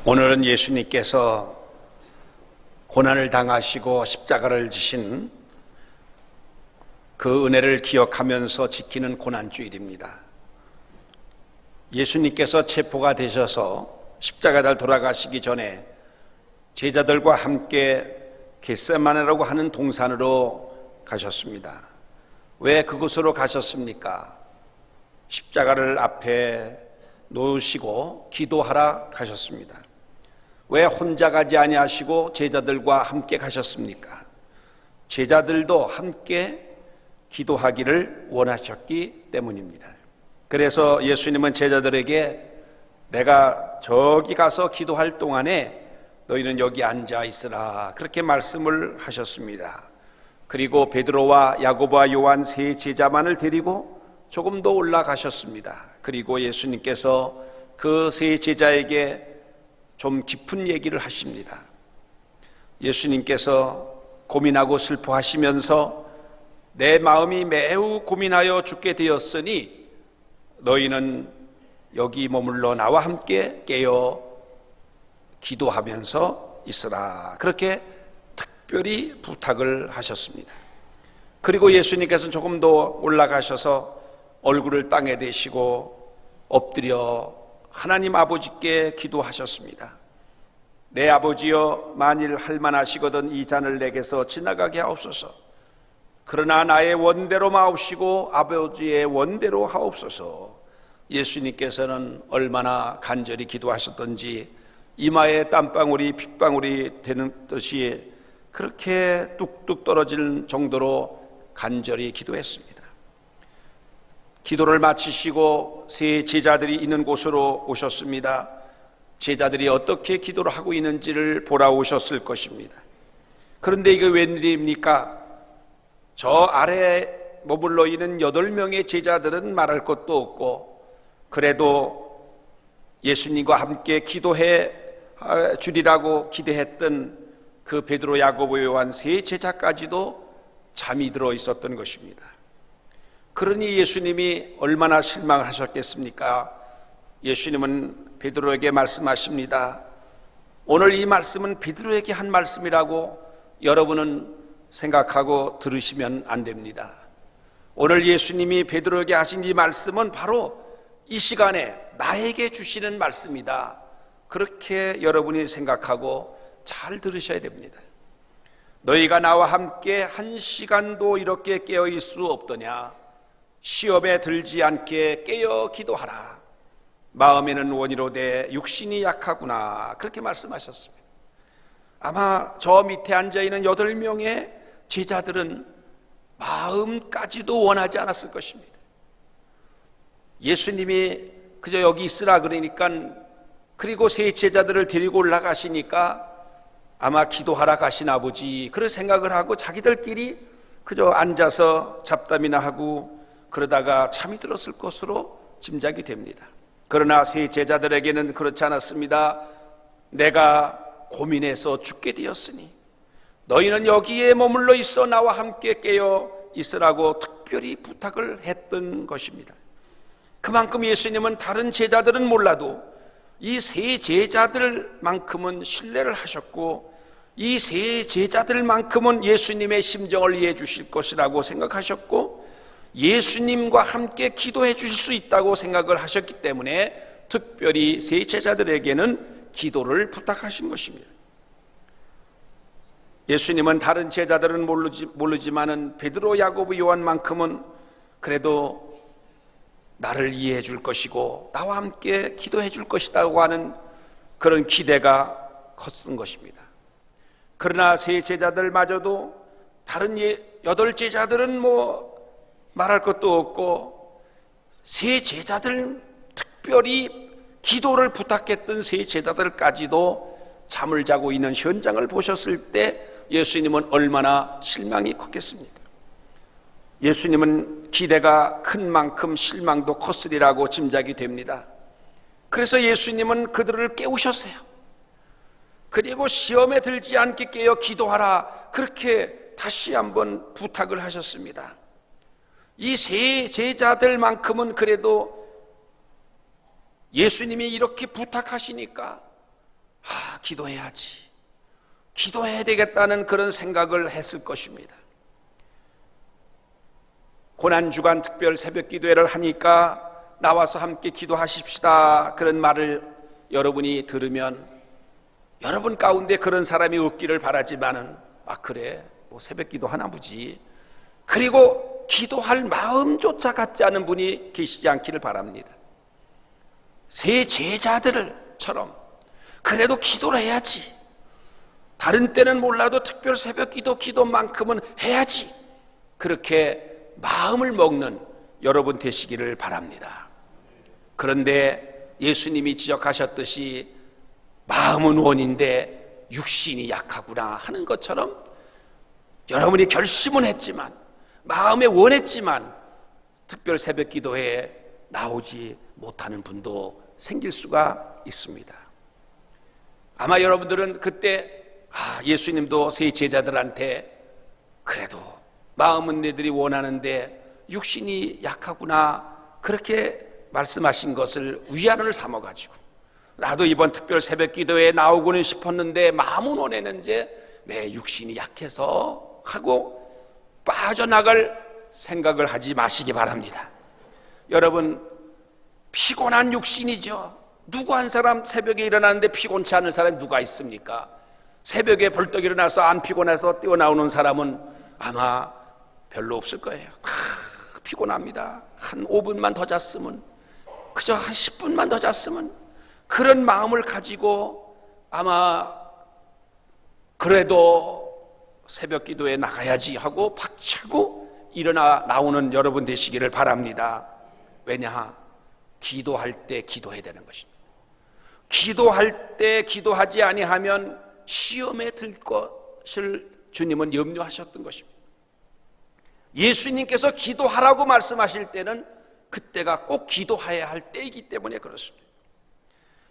오늘은 예수님께서 고난을 당하시고 십자가를 지신 그 은혜를 기억하면서 지키는 고난주일입니다. 예수님께서 체포가 되셔서 십자가를 돌아가시기 전에 제자들과 함께 겟세마네라고 하는 동산으로 가셨습니다. 왜 그곳으로 가셨습니까? 십자가를 앞에 놓으시고 기도하러 가셨습니다. 왜 혼자 가지 아니하시고 제자들과 함께 가셨습니까? 제자들도 함께 기도하기를 원하셨기 때문입니다. 그래서 예수님은 제자들에게 내가 저기 가서 기도할 동안에 너희는 여기 앉아 있으라 그렇게 말씀을 하셨습니다. 그리고 베드로와 야고보와 요한 세 제자만을 데리고 조금 더 올라가셨습니다. 그리고 예수님께서 그 세 제자에게 좀 깊은 얘기를 하십니다. 예수님께서 고민하고 슬퍼하시면서 내 마음이 매우 고민하여 죽게 되었으니 너희는 여기 머물러 나와 함께 깨어 기도하면서 있으라 그렇게 특별히 부탁을 하셨습니다. 그리고 예수님께서는 조금 더 올라가셔서 얼굴을 땅에 대시고 엎드려 하나님 아버지께 기도하셨습니다. 내 아버지여, 만일 할만하시거든 이 잔을 내게서 지나가게 하옵소서. 그러나 나의 원대로 마옵시고 아버지의 원대로 하옵소서. 예수님께서는 얼마나 간절히 기도하셨던지 이마에 땀방울이 핏방울이 되는 듯이 그렇게 뚝뚝 떨어질 정도로 간절히 기도했습니다. 기도를 마치시고 세 제자들이 있는 곳으로 오셨습니다. 제자들이 어떻게 기도를 하고 있는지를 보러 오셨을 것입니다. 그런데 이게 웬일입니까? 저 아래에 머물러 있는 8명의 제자들은 말할 것도 없고 그래도 예수님과 함께 기도해 주리라고 기대했던 그 베드로, 야고보, 요한 세 제자까지도 잠이 들어 있었던 것입니다. 그러니 예수님이 얼마나 실망을 하셨겠습니까? 예수님은 베드로에게 말씀하십니다. 오늘 이 말씀은 베드로에게 한 말씀이라고 여러분은 생각하고 들으시면 안 됩니다. 오늘 예수님이 베드로에게 하신 이 말씀은 바로 이 시간에 나에게 주시는 말씀이다. 그렇게 여러분이 생각하고 잘 들으셔야 됩니다. 너희가 나와 함께 한 시간도 이렇게 깨어 있을 수 없더냐? 시험에 들지 않게 깨어 기도하라. 마음에는 원이로되 육신이 약하구나. 그렇게 말씀하셨습니다. 아마 저 밑에 앉아있는 8명의 제자들은 마음까지도 원하지 않았을 것입니다. 예수님이 그저 여기 있으라 그러니까, 그리고 세 제자들을 데리고 올라가시니까 아마 기도하러 가신 아버지 그런 생각을 하고 자기들끼리 그저 앉아서 잡담이나 하고 그러다가 잠이 들었을 것으로 짐작이 됩니다. 그러나 세 제자들에게는 그렇지 않았습니다. 내가 고민해서 죽게 되었으니 너희는 여기에 머물러 있어 나와 함께 깨어 있으라고 특별히 부탁을 했던 것입니다. 그만큼 예수님은 다른 제자들은 몰라도 이 세 제자들만큼은 신뢰를 하셨고 이 세 제자들만큼은 예수님의 심정을 이해해 주실 것이라고 생각하셨고 예수님과 함께 기도해 주실 수 있다고 생각을 하셨기 때문에 특별히 세 제자들에게는 기도를 부탁하신 것입니다. 예수님은 다른 제자들은 모르지만은 베드로, 야고보, 요한만큼은 그래도 나를 이해해 줄 것이고 나와 함께 기도해 줄 것이라고 하는 그런 기대가 컸던 것입니다. 그러나 세 제자들마저도 다른 8 제자들은 말할 것도 없고 세 제자들, 특별히 기도를 부탁했던 세 제자들까지도 잠을 자고 있는 현장을 보셨을 때 예수님은 얼마나 실망이 컸겠습니까? 예수님은 기대가 큰 만큼 실망도 컸으리라고 짐작이 됩니다. 그래서 예수님은 그들을 깨우셨어요. 그리고 시험에 들지 않게 깨어 기도하라 그렇게 다시 한번 부탁을 하셨습니다. 이 세 제자들만큼은 그래도 예수님이 이렇게 부탁하시니까 기도해야지, 기도해야 되겠다는 그런 생각을 했을 것입니다. 고난주간 특별 새벽 기도회를 하니까 나와서 함께 기도하십시다, 그런 말을 여러분이 들으면 여러분 가운데 그런 사람이 없기를 바라지만은, 그래, 뭐 새벽 기도 하나 보지, 그리고 기도할 마음조차 갖지 않은 분이 계시지 않기를 바랍니다. 새 제자들처럼 그래도 기도를 해야지, 다른 때는 몰라도 특별 새벽 기도만큼은 해야지, 그렇게 마음을 먹는 여러분 되시기를 바랍니다. 그런데 예수님이 지적하셨듯이 마음은 원인데 육신이 약하구나 하는 것처럼, 여러분이 결심은 했지만, 마음에 원했지만 특별 새벽 기도에 나오지 못하는 분도 생길 수가 있습니다. 아마 여러분들은 그때 예수님도 세 제자들한테 그래도 마음은 너희들이 원하는데 육신이 약하구나, 그렇게 말씀하신 것을 위안을 삼아가지고, 나도 이번 특별 새벽 기도에 나오고는 싶었는데 마음은 원했는데 내 육신이 약해서 하고 빠져나갈 생각을 하지 마시기 바랍니다. 여러분, 피곤한 육신이죠. 누구 한 사람 새벽에 일어나는데 피곤치 않은 사람이 누가 있습니까? 새벽에 벌떡 일어나서 안 피곤해서 뛰어나오는 사람은 아마 별로 없을 거예요. 피곤합니다. 한 5분만 더 잤으면, 그저 한 10분만 더 잤으면, 그런 마음을 가지고 아마 그래도 새벽 기도에 나가야지 하고 박차고 나오는 여러분 되시기를 바랍니다. 왜냐? 기도할 때 기도해야 되는 것입니다. 기도할 때 기도하지 아니하면 시험에 들 것을 주님은 염려하셨던 것입니다. 예수님께서 기도하라고 말씀하실 때는 그때가 꼭 기도해야 할 때이기 때문에 그렇습니다.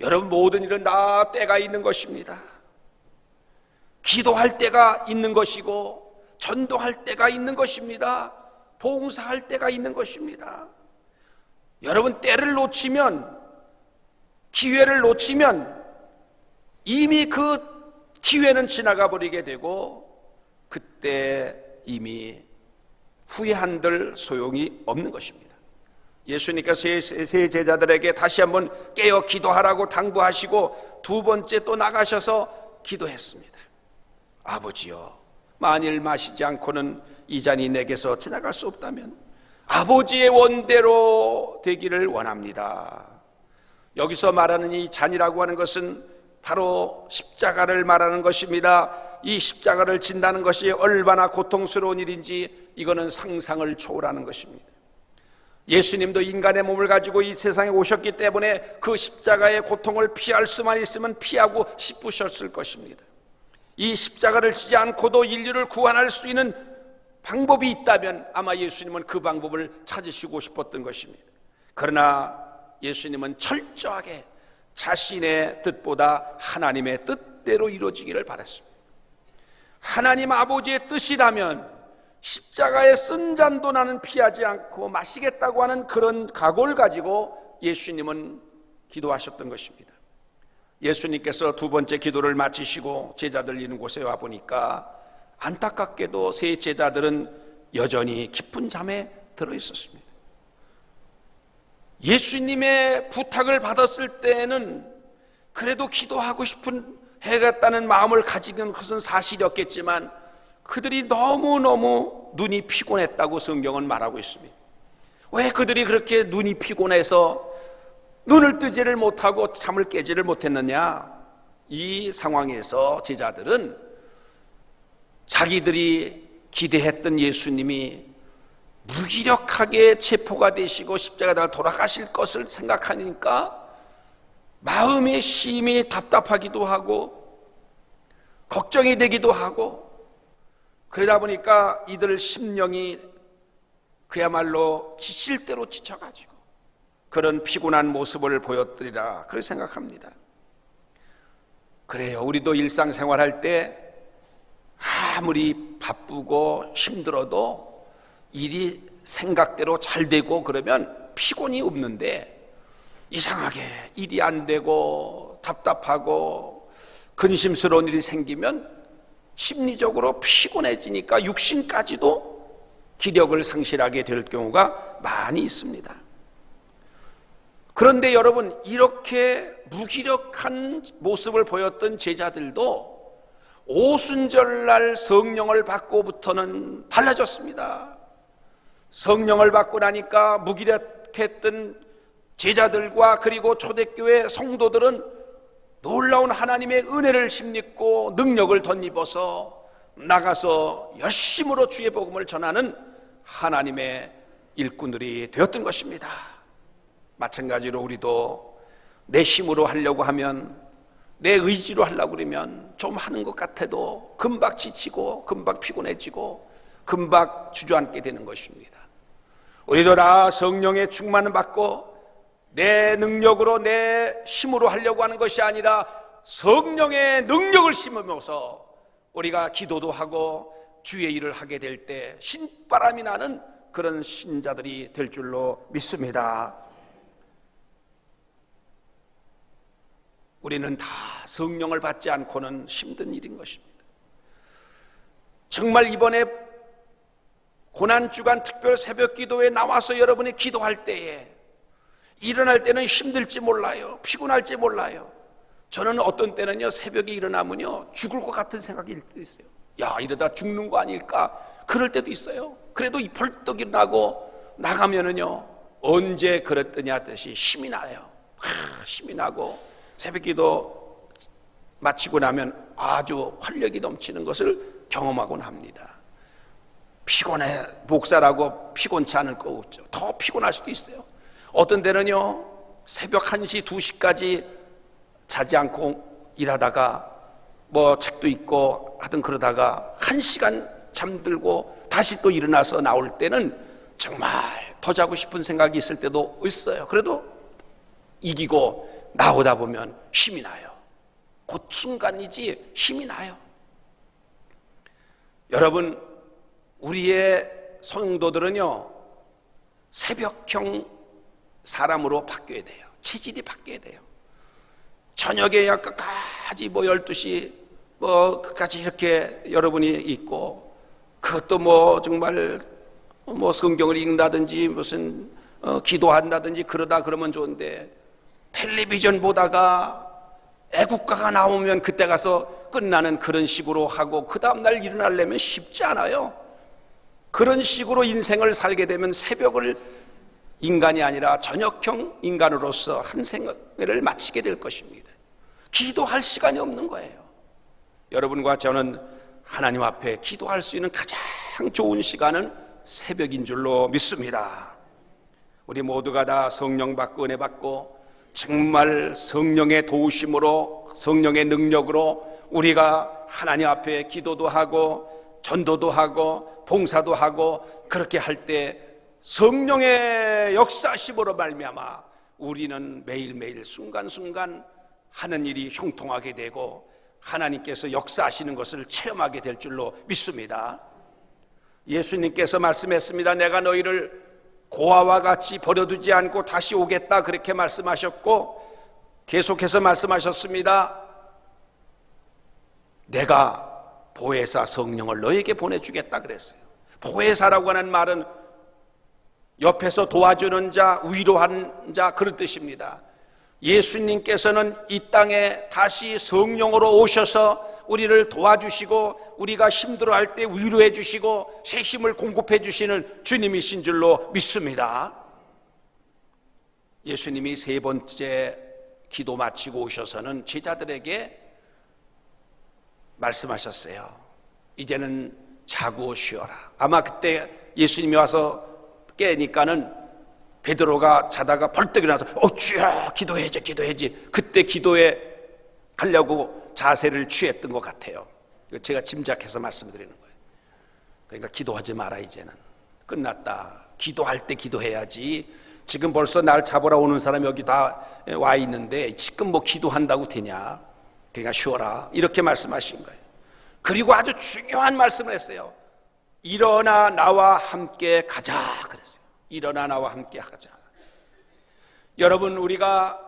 여러분, 모든 일은 다 때가 있는 것입니다. 기도할 때가 있는 것이고, 전도할 때가 있는 것입니다. 봉사할 때가 있는 것입니다. 여러분, 때를 놓치면, 기회를 놓치면 이미 그 기회는 지나가 버리게 되고, 그때 이미 후회한들 소용이 없는 것입니다. 예수님께서 세 제자들에게 다시 한번 깨어 기도하라고 당부하시고 두 번째 또 나가셔서 기도했습니다. 아버지여, 만일 마시지 않고는 이 잔이 내게서 지나갈 수 없다면 아버지의 원대로 되기를 원합니다. 여기서 말하는 이 잔이라고 하는 것은 바로 십자가를 말하는 것입니다. 이 십자가를 진다는 것이 얼마나 고통스러운 일인지 이거는 상상을 초월하는 것입니다. 예수님도 인간의 몸을 가지고 이 세상에 오셨기 때문에 그 십자가의 고통을 피할 수만 있으면 피하고 싶으셨을 것입니다. 이 십자가를 지지 않고도 인류를 구원할 수 있는 방법이 있다면 아마 예수님은 그 방법을 찾으시고 싶었던 것입니다. 그러나 예수님은 철저하게 자신의 뜻보다 하나님의 뜻대로 이루어지기를 바랐습니다. 하나님 아버지의 뜻이라면 십자가에 쓴 잔도 나는 피하지 않고 마시겠다고 하는 그런 각오를 가지고 예수님은 기도하셨던 것입니다. 예수님께서 두 번째 기도를 마치시고 제자들 있는 곳에 와 보니까 안타깝게도 세 제자들은 여전히 깊은 잠에 들어 있었습니다. 예수님의 부탁을 받았을 때는 그래도 기도하고 싶은 해겠다는 마음을 가지는 것은 사실이었겠지만 그들이 너무너무 눈이 피곤했다고 성경은 말하고 있습니다. 왜 그들이 그렇게 눈이 피곤해서 눈을 뜨지를 못하고 잠을 깨지를 못했느냐? 이 상황에서 제자들은 자기들이 기대했던 예수님이 무기력하게 체포가 되시고 십자가에 돌아가실 것을 생각하니까 마음이 심히 답답하기도 하고 걱정이 되기도 하고, 그러다 보니까 이들 심령이 그야말로 지칠 대로 지쳐가지고 그런 피곤한 모습을 보였더리라, 그렇게 생각합니다. 그래요, 우리도 일상생활할 때 아무리 바쁘고 힘들어도 일이 생각대로 잘 되고 그러면 피곤이 없는데 이상하게 일이 안 되고 답답하고 근심스러운 일이 생기면 심리적으로 피곤해지니까 육신까지도 기력을 상실하게 될 경우가 많이 있습니다. 그런데 여러분, 이렇게 무기력한 모습을 보였던 제자들도 오순절날 성령을 받고부터는 달라졌습니다. 성령을 받고 나니까 무기력했던 제자들과 그리고 초대교회 성도들은 놀라운 하나님의 은혜를 힘입고 능력을 덧입어서 나가서 열심으로 주의 복음을 전하는 하나님의 일꾼들이 되었던 것입니다. 마찬가지로 우리도 내 힘으로 하려고 하면, 내 의지로 하려고 그러면 좀 하는 것 같아도 금방 지치고 금방 피곤해지고 금방 주저앉게 되는 것입니다. 우리도 다 성령의 충만을 받고 내 능력으로 내 힘으로 하려고 하는 것이 아니라 성령의 능력을 심으면서 우리가 기도도 하고 주의 일을 하게 될 때 신바람이 나는 그런 신자들이 될 줄로 믿습니다. 우리는 다 성령을 받지 않고는 힘든 일인 것입니다. 정말 이번에 고난주간 특별 새벽 기도에 나와서 여러분이 기도할 때에 일어날 때는 힘들지 몰라요. 피곤할지 몰라요. 저는 어떤 때는요, 새벽에 일어나면요 죽을 것 같은 생각이 들 때도 있어요. 야, 이러다 죽는 거 아닐까, 그럴 때도 있어요. 그래도 이 벌떡 일어나고 나가면은요 언제 그랬더니 하듯이 힘이 나요. 힘이 나고 새벽기도 마치고 나면 아주 활력이 넘치는 것을 경험하곤 합니다. 피곤해, 목사라고 피곤치 않을 거 없죠. 더 피곤할 수도 있어요. 어떤 때는요 새벽 1시, 2시까지 자지 않고 일하다가 뭐 책도 읽고 하든 그러다가 1시간 잠들고 다시 또 일어나서 나올 때는 정말 더 자고 싶은 생각이 있을 때도 있어요. 그래도 이기고 나오다 보면 힘이 나요. 곧 순간이지 힘이 나요. 여러분, 우리의 성도들은요 새벽형 사람으로 바뀌어야 돼요. 체질이 바뀌어야 돼요. 저녁에 끝까지 12시 끝까지 이렇게 여러분이 있고, 그것도 정말 성경을 읽는다든지 무슨 기도한다든지 그러다 그러면 좋은데, 텔레비전 보다가 애국가가 나오면 그때 가서 끝나는 그런 식으로 하고 그 다음날 일어나려면 쉽지 않아요. 그런 식으로 인생을 살게 되면 새벽을 인간이 아니라 저녁형 인간으로서 한 생애를 마치게 될 것입니다. 기도할 시간이 없는 거예요. 여러분과 저는 하나님 앞에 기도할 수 있는 가장 좋은 시간은 새벽인 줄로 믿습니다. 우리 모두가 다 성령 받고 은혜 받고 정말 성령의 도우심으로, 성령의 능력으로 우리가 하나님 앞에 기도도 하고 전도도 하고 봉사도 하고 그렇게 할 때 성령의 역사심으로 말미암아 우리는 매일매일 순간순간 하는 일이 형통하게 되고 하나님께서 역사하시는 것을 체험하게 될 줄로 믿습니다. 예수님께서 말씀했습니다. 내가 너희를 고아와 같이 버려두지 않고 다시 오겠다, 그렇게 말씀하셨고 계속해서 말씀하셨습니다. 내가 보혜사 성령을 너에게 보내주겠다 그랬어요. 보혜사라고 하는 말은 옆에서 도와주는 자, 위로하는 자, 그런 뜻입니다. 예수님께서는 이 땅에 다시 성령으로 오셔서 우리를 도와주시고 우리가 힘들어할 때 위로해 주시고 새 힘을 공급해 주시는 주님이신 줄로 믿습니다. 예수님이 3번째 기도 마치고 오셔서는 제자들에게 말씀하셨어요. 이제는 자고 쉬어라. 아마 그때 예수님이 와서 깨니까는 베드로가 자다가 벌떡 일어나서 주야 기도해야지 그때 기도해 하려고 자세를 취했던 것 같아요. 제가 짐작해서 말씀드리는 거예요. 그러니까 기도하지 마라, 이제는 끝났다. 기도할 때 기도해야지. 지금 벌써 날 잡으러 오는 사람이 여기 다 와 있는데 지금 기도한다고 되냐. 그러니까 쉬어라, 이렇게 말씀하신 거예요. 그리고 아주 중요한 말씀을 했어요. 일어나 나와 함께 가자 그랬어요. 일어나 나와 함께 가자. 여러분, 우리가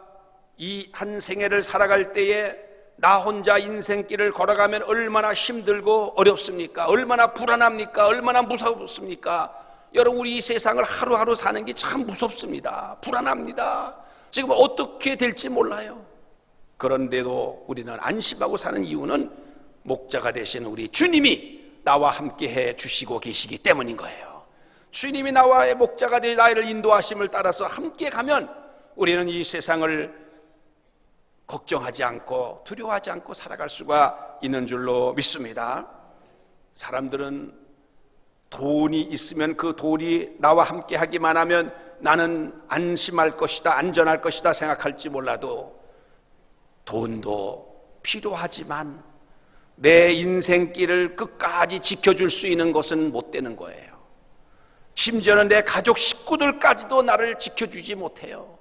이 한 생애를 살아갈 때에 나 혼자 인생길을 걸어가면 얼마나 힘들고 어렵습니까? 얼마나 불안합니까? 얼마나 무섭습니까? 여러분, 우리 이 세상을 하루하루 사는 게 참 무섭습니다. 불안합니다. 지금 어떻게 될지 몰라요. 그런데도 우리는 안심하고 사는 이유는 목자가 되신 우리 주님이 나와 함께 해 주시고 계시기 때문인 거예요. 주님이 나와의 목자가 되어 나를 인도하심을 따라서 함께 가면 우리는 이 세상을 걱정하지 않고 두려워하지 않고 살아갈 수가 있는 줄로 믿습니다. 사람들은 돈이 있으면 그 돈이 나와 함께 하기만 하면 나는 안심할 것이다, 안전할 것이다 생각할지 몰라도 돈도 필요하지만 내 인생길을 끝까지 지켜줄 수 있는 것은 못 되는 거예요. 심지어는 내 가족 식구들까지도 나를 지켜주지 못해요.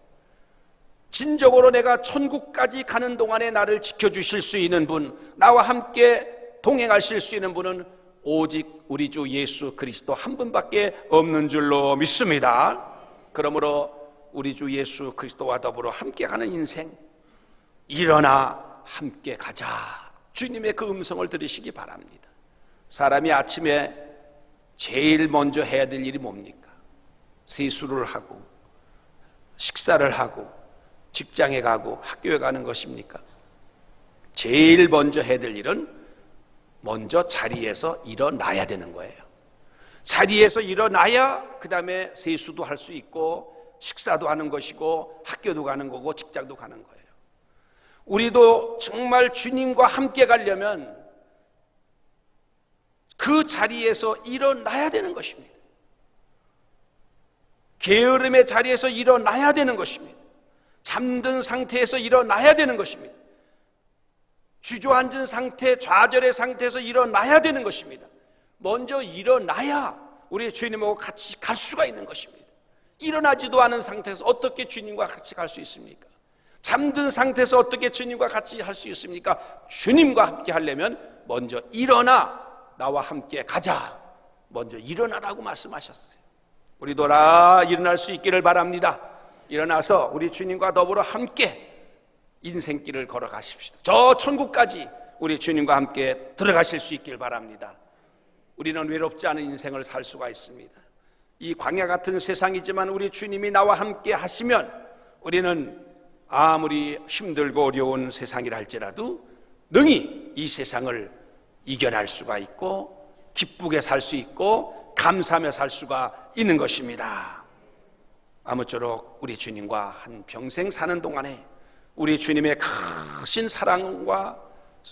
진정으로 내가 천국까지 가는 동안에 나를 지켜주실 수 있는 분, 나와 함께 동행하실 수 있는 분은 오직 우리 주 예수 그리스도 한 분밖에 없는 줄로 믿습니다. 그러므로 우리 주 예수 그리스도와 더불어 함께 가는 인생, 일어나 함께 가자, 주님의 그 음성을 들으시기 바랍니다. 사람이 아침에 제일 먼저 해야 될 일이 뭡니까? 세수를 하고 식사를 하고 직장에 가고 학교에 가는 것입니까? 제일 먼저 해야 될 일은 먼저 자리에서 일어나야 되는 거예요. 자리에서 일어나야 그 다음에 세수도 할 수 있고 식사도 하는 것이고 학교도 가는 거고 직장도 가는 거예요. 우리도 정말 주님과 함께 가려면 그 자리에서 일어나야 되는 것입니다. 게으름의 자리에서 일어나야 되는 것입니다. 잠든 상태에서 일어나야 되는 것입니다. 주저앉은 상태, 좌절의 상태에서 일어나야 되는 것입니다. 먼저 일어나야 우리 주님하고 같이 갈 수가 있는 것입니다. 일어나지도 않은 상태에서 어떻게 주님과 같이 갈 수 있습니까? 잠든 상태에서 어떻게 주님과 같이 할 수 있습니까? 주님과 함께 하려면 먼저 일어나 나와 함께 가자. 먼저 일어나라고 말씀하셨어요. 우리도 일어날 수 있기를 바랍니다. 일어나서 우리 주님과 더불어 함께 인생길을 걸어가십시다. 저 천국까지 우리 주님과 함께 들어가실 수 있길 바랍니다. 우리는 외롭지 않은 인생을 살 수가 있습니다. 이 광야 같은 세상이지만 우리 주님이 나와 함께 하시면 우리는 아무리 힘들고 어려운 세상이라 할지라도 능히 이 세상을 이겨낼 수가 있고 기쁘게 살 수 있고 감사하며 살 수가 있는 것입니다. 아무쪼록 우리 주님과 한 평생 사는 동안에 우리 주님의 크신 사랑과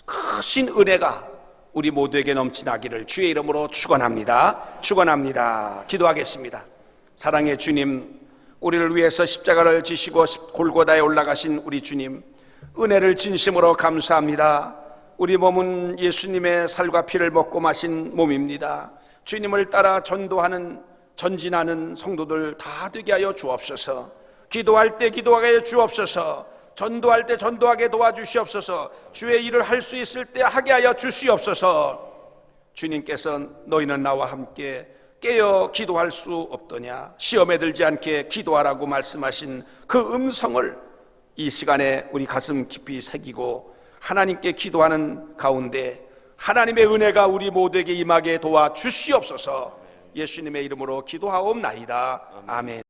크신 은혜가 우리 모두에게 넘치나기를 주의 이름으로 축원합니다. 축원합니다. 기도하겠습니다. 사랑의 주님, 우리를 위해서 십자가를 지시고 골고다에 올라가신 우리 주님, 은혜를 진심으로 감사합니다. 우리 몸은 예수님의 살과 피를 먹고 마신 몸입니다. 주님을 따라 전진하는 성도들 다 되게 하여 주옵소서. 기도할 때 기도하게 하여 주옵소서. 전도할 때 전도하게 도와주시옵소서. 주의 일을 할 수 있을 때 하게 하여 주시옵소서. 주님께서 너희는 나와 함께 깨어 기도할 수 없더냐, 시험에 들지 않게 기도하라고 말씀하신 그 음성을 이 시간에 우리 가슴 깊이 새기고 하나님께 기도하는 가운데 하나님의 은혜가 우리 모두에게 임하게 도와주시옵소서. 예수님의 이름으로 기도하옵나이다. 아멘.